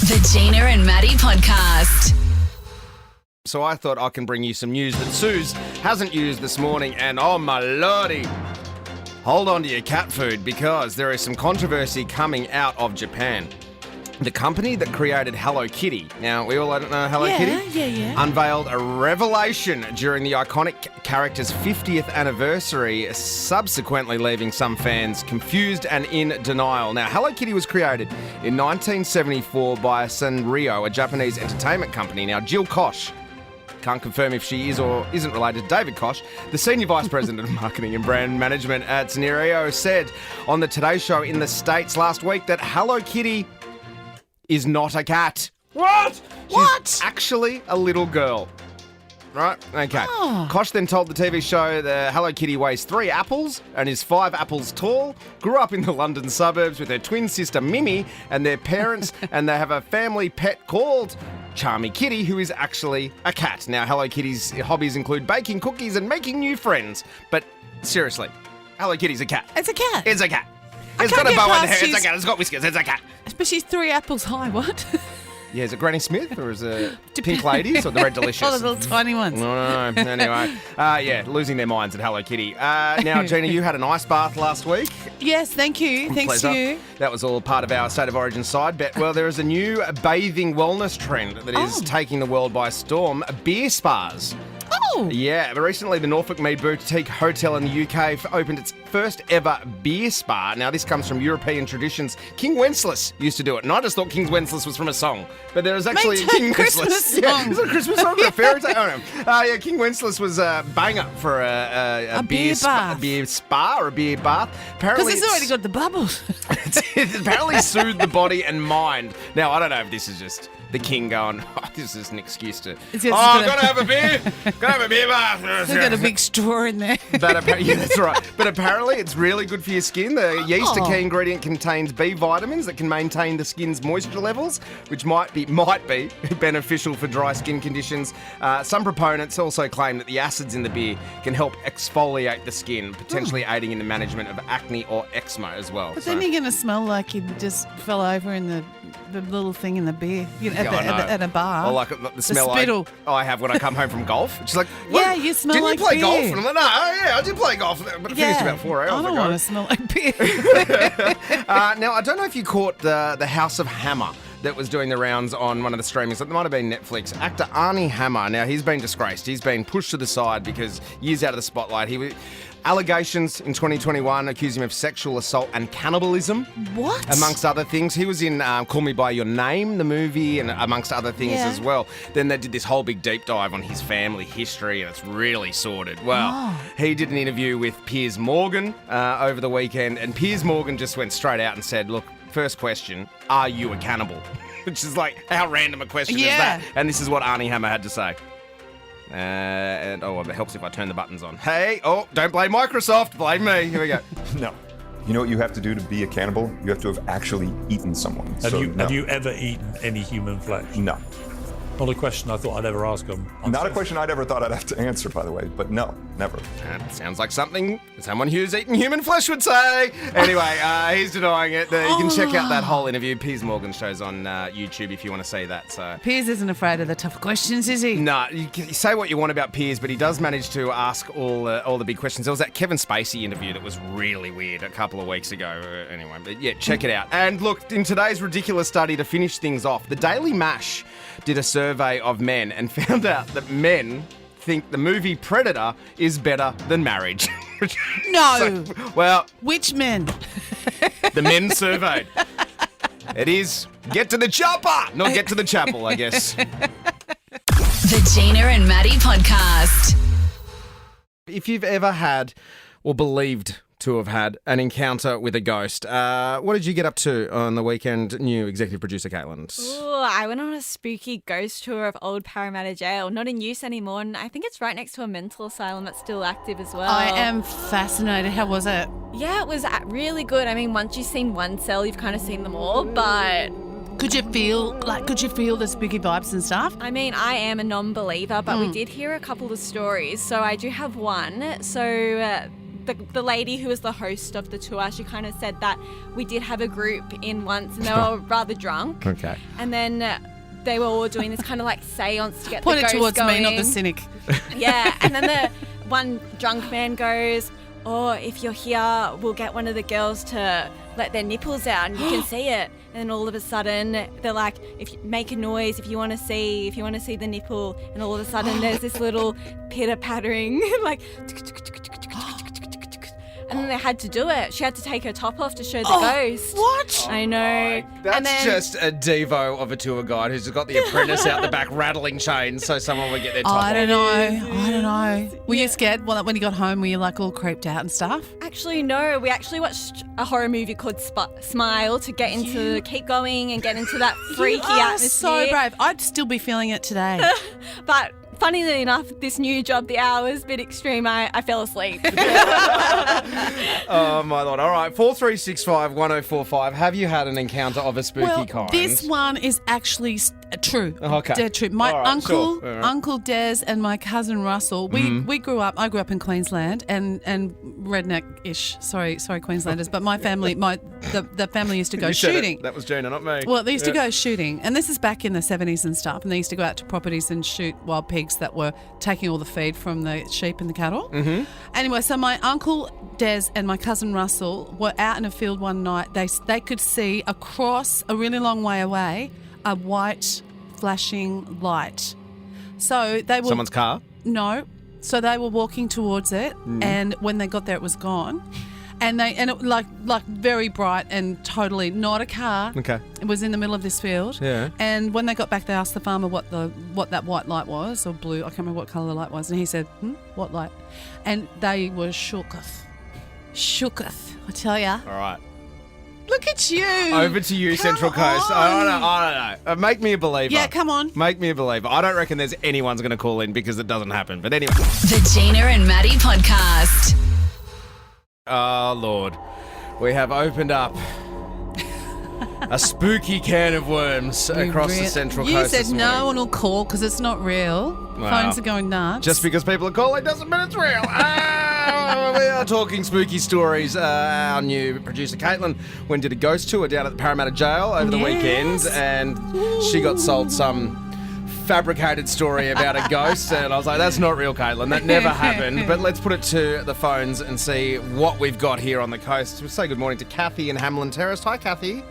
The Gina and Matty podcast. So I thought I can bring you some news that Suze hasn't used this morning, and oh my lordy, hold on to your cat food because there is some controversy coming out of Japan. The company that created Hello Kitty, now we all know Hello Kitty, unveiled a revelation during the iconic character's 50th anniversary, subsequently leaving some fans confused and in denial. Now, Hello Kitty was created in 1974 by Sanrio, a Japanese entertainment company. Now, Jill Koch, can't confirm if she is or isn't related to David Koch, the Senior Vice President of Marketing and Brand Management at Sanrio, said on the Today Show in the States last week that Hello Kitty is not a cat. What? She's actually a little girl. Right? Okay. Oh. Koch then told the TV show that Hello Kitty weighs 3 apples and is 5 apples tall, grew up in the London suburbs with her twin sister Mimi and their parents, and they have a family pet called Charmy Kitty, who is actually a cat. Now, Hello Kitty's hobbies include baking cookies and making new friends. But seriously, Hello Kitty's a cat. It's a cat. It's a cat. I It's can't got a get bow in the past hair. It's a cat. It's got whiskers. It's a cat. But she's 3 apples high, what? Yeah, is it Granny Smith or is it Pink Ladies or the Red Delicious? Oh, the little tiny ones. No. Anyway, yeah, losing their minds at Hello Kitty. Now, Gina, you had an ice bath last week. Yes, thank you. Thanks Pleasure. to you. That was all part of our State of Origin side bet. Well, there is a new bathing wellness trend that is taking the world by storm, beer spas. Oh! Yeah, but recently the Norfolk Mead Boutique Hotel in the UK opened its first ever beer spa. Now, this comes from European traditions. King Wenceslas used to do it, and I just thought King Wenceslas was from a song. But there was actually a King Christmas Wenceslas. song. Yeah, is it a Christmas song or a fairy tale? I don't know. Yeah, King Wenceslas was a banger for a beer bath. A beer spa or a beer bath. Because Apparently, it's already got the bubbles. it apparently soothed the body and mind. Now, I don't know if this is just the king going, this is an excuse to, gotta have a beer. Gotta have a beer bath. They've got a big straw in there. Yeah, that's right. But apparently it's really good for your skin. The yeast, a key ingredient, contains B vitamins that can maintain the skin's moisture levels, which might be beneficial for dry skin conditions. Some proponents also claim that the acids in the beer can help exfoliate the skin, potentially aiding in the management of acne or eczema as well. But then you're going to smell like you just fell over in the little thing in the beer, at a bar. Or like the smell I have when I come home from golf. She's like, yeah, you smell didn't like you play beer. golf? And I'm like, no, I did play golf, but it finished about 4 hours I don't ago. want to smell like beer. Now, I don't know if you caught the House of Hammer that was doing the rounds on one of the streamings. It might have been Netflix. Actor Arnie Hammer. Now, he's been disgraced. He's been pushed to the side because years out of the spotlight. Allegations in 2021 accused him of sexual assault and cannibalism. What? Amongst other things. He was in Call Me By Your Name, the movie, and amongst other things as well. Then they did this whole big deep dive on his family history, and it's really sordid. Well, he did an interview with Piers Morgan over the weekend, and Piers Morgan just went straight out and said, look, first question, are you a cannibal? Which is like, how random a question is that? And this is what Arnie Hammer had to say. It helps if I turn the buttons on. Hey, don't blame Microsoft, blame me. Here we go. No. You know what you have to do to be a cannibal? You have to have actually eaten someone. Have you ever eaten any human flesh? No. Not a question I thought I'd ever ask them. Not a question I'd ever thought I'd have to answer, by the way, but no, never. That sounds like something someone who's eaten human flesh would say. Anyway, he's denying it. You can check out that whole interview. Piers Morgan show's on YouTube if you want to see that. So Piers isn't afraid of the tough questions, is he? No, you can say what you want about Piers, but he does manage to ask all the big questions. There was that Kevin Spacey interview that was really weird a couple of weeks ago. Anyway, but yeah, check it out. And look, in today's ridiculous study to finish things off, the Daily Mash did a survey of men and found out that men think the movie Predator is better than marriage. No. Which men? The men surveyed. It is get to the chopper, not get to the chapel, I guess. The Gina and Matty podcast. If you've ever had or believed to have had an encounter with a ghost, what did you get up to on the weekend, new executive producer Caitlin? Ooh, I went on a spooky ghost tour of Old Parramatta Jail, not in use anymore, and I think it's right next to a mental asylum that's still active as well. I am fascinated. How was it? Yeah, it was really good. I mean, once you've seen one cell, you've kind of seen them all, but Could you feel the spooky vibes and stuff? I mean, I am a non-believer, but we did hear a couple of stories, so I do have one. So the lady who was the host of the tour, she kind of said that we did have a group in once and they were rather drunk. Okay. And then they were all doing this kind of like seance to get Point the it ghost towards going. me, not the cynic. Yeah, and then the one drunk man goes, "Oh, if you're here, we'll get one of the girls to let their nipples out and you can see it." And then all of a sudden they're like, "If you make a noise, if you want to see the nipple." And all of a sudden there's this little pitter pattering, like, and then they had to do it. She had to take her top off to show the ghost. What? I know. That's And then- just a devo of a tour guide who's got the apprentice out the back rattling chains so someone would get their top I off. don't know. Were you scared when you got home? Were you like all creeped out and stuff? Actually, no. We actually watched a horror movie called Smile to get into, keep going and get into that freaky You are atmosphere. so brave. I'd still be feeling it today. But funnily enough, this new job, the hours, bit extreme. I fell asleep. Oh, my Lord. All right, 4365 1045. Have you had an encounter of a spooky kind? This one is actually true. Okay. Dead true. My All right, uncle, sure. All right. Uncle Des and my cousin Russell, we grew up, I grew up in Queensland and redneck-ish. Sorry, Queenslanders, but my family, the family used to go You said it. shooting. That was Gina, not me. Well, they used to go shooting, and this is back in the 70s and stuff, and they used to go out to properties and shoot wild pigs that were taking all the feed from the sheep and the cattle. Mm-hmm. Anyway, so my uncle Des and my cousin Russell were out in a field one night. They could see across a really long way away a white flashing light. So they were... Someone's car? No. So they were walking towards it, and when they got there, it was gone. And it like very bright and totally not a car. Okay. It was in the middle of this field. Yeah. And when they got back, they asked the farmer what that white light was, or blue. I can't remember what colour the light was. And he said, "What light?" And they were shooketh, I tell ya. All right. Look at you. Over to you, Come Central Coast. I on. don't know. Make me a believer. Yeah, come on. Make me a believer. I don't reckon there's anyone's going to call in because it doesn't happen. But anyway. The Gina and Maddie podcast. Oh, Lord. We have opened up a spooky can of worms across the Central Coast. You said this no morning. one will call because it's not real. Wow. Phones are going nuts. Just because people are calling doesn't mean it's real. We are talking spooky stories. Our new producer, Caitlin, went and did a ghost tour down at the Parramatta Jail over the weekend, and she got sold some fabricated story about a ghost, and I was like, that's not real, Caitlin. That never happened. But let's put it to the phones and see what we've got here on the coast. We'll say good morning to Kathy in Hamlin Terrace. Hi, Kathy.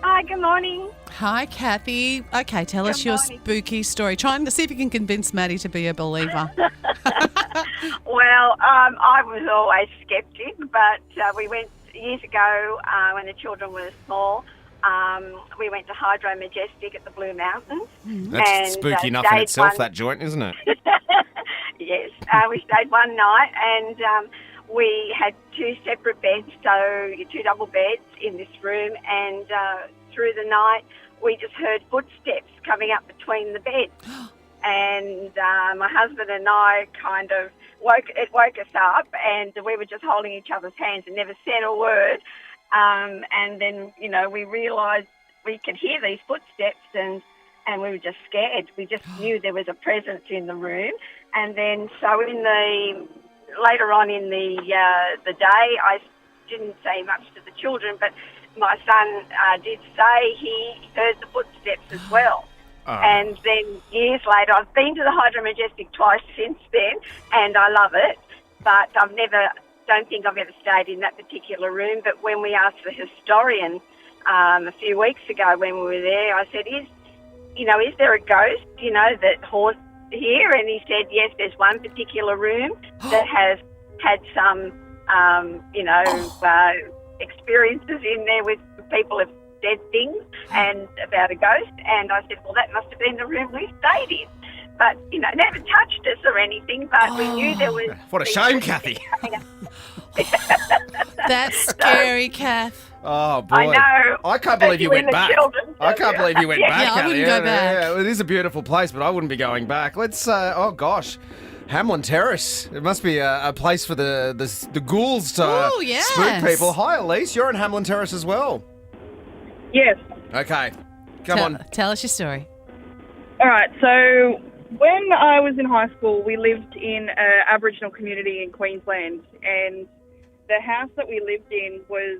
Hi, good morning. Hi, Kathy. Okay, tell us your morning. spooky story. Trying to see if you can convince Maddie to be a believer. Well, I was always sceptic, but we went years ago when the children were small. We went to Hydro Majestic at the Blue Mountains. That's and, spooky enough in stayed itself, that joint, isn't it? Yes, we stayed one night and we had two separate beds, so two double beds in this room, and through the night we just heard footsteps coming up between the beds. And my husband and I kind of woke us up, and we were just holding each other's hands and never said a word. And then, we realised we could hear these footsteps, and we were just scared. We just knew there was a presence in the room. And then, so later on in the day, I didn't say much to the children, but my son did say he heard the footsteps as well. And then years later, I've been to the Hydro Majestic twice since then, and I love it. But don't think I've ever stayed in that particular room. But when we asked the historian a few weeks ago when we were there, I said, is there a ghost, that haunts here? And he said, yes, there's one particular room that has had some, experiences in there with people have said things and about a ghost. And I said, well, that must have been the room we stayed in. But, never touched us or anything, but we knew there was... What a shame, Kathy. That's scary, Kath. Oh, boy. I know. I can't believe you Especially went the back. children. I can't believe you went Yeah. back, Yeah, I Kathy. wouldn't go back. Yeah, it is a beautiful place, but I wouldn't be going back. Let's, oh, gosh. Hamlin Terrace. It must be a place for the ghouls to Ooh, yes. spook people. Hi, Elise. You're in Hamlin Terrace as well. Yes. Okay. Come on. Tell us your story. All right. So when I was in high school, we lived in an Aboriginal community in Queensland, and the house that we lived in was,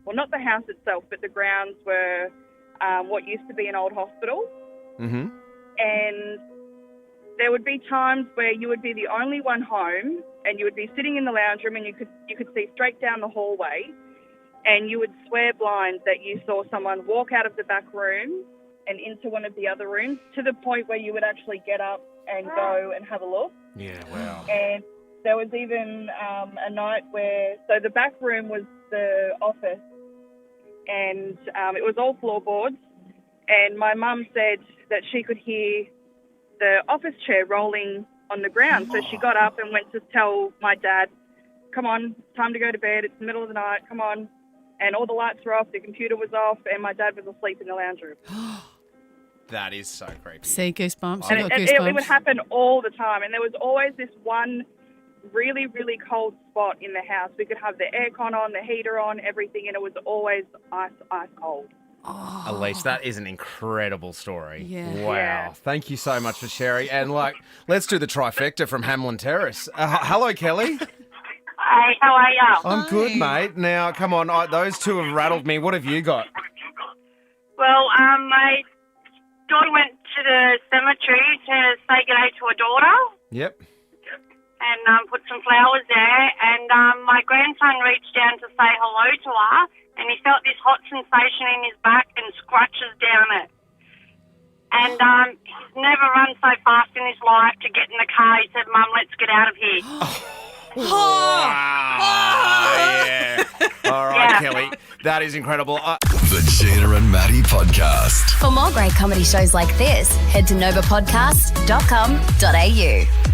well, not the house itself, but the grounds were what used to be an old hospital. Mm-hmm. And there would be times where you would be the only one home, and you would be sitting in the lounge room, and you could see straight down the hallway, and you would swear blind that you saw someone walk out of the back room and into one of the other rooms, to the point where you would actually get up and go and have a look. Yeah, wow. And there was even a night where, so the back room was the office, and it was all floorboards, and my mum said that she could hear the office chair rolling on the ground. So she got up and went to tell my dad, come on, time to go to bed, it's the middle of the night, come on. And all the lights were off, the computer was off, and my dad was asleep in the lounge room. That is so creepy. See, goosebumps. And I got it goosebumps. would happen all the time. And there was always this one really, really cold spot in the house. We could have the aircon on, the heater on, everything, and it was always ice cold. Elise, that is an incredible story. Yeah. Wow. Yeah. Thank you so much for sharing. And, let's do the trifecta from Hamlin Terrace. Hello, Kelly. Hey, how are you? I'm good, mate. Now, come on. Those two have rattled me. What have you got? Well, my daughter went to the cemetery to say good day to her daughter Yep. and put some flowers there. And my grandson reached down to say hello to her, and he felt this hot sensation in his back and scratches down it. And he's never run so fast in his life to get in the car. He said, Mum, let's get out of here. Wow. Yeah. All right, Yeah. Kelly. That is incredible. The Gina and Matty Podcast. For more great comedy shows like this, head to novapodcast.com.au.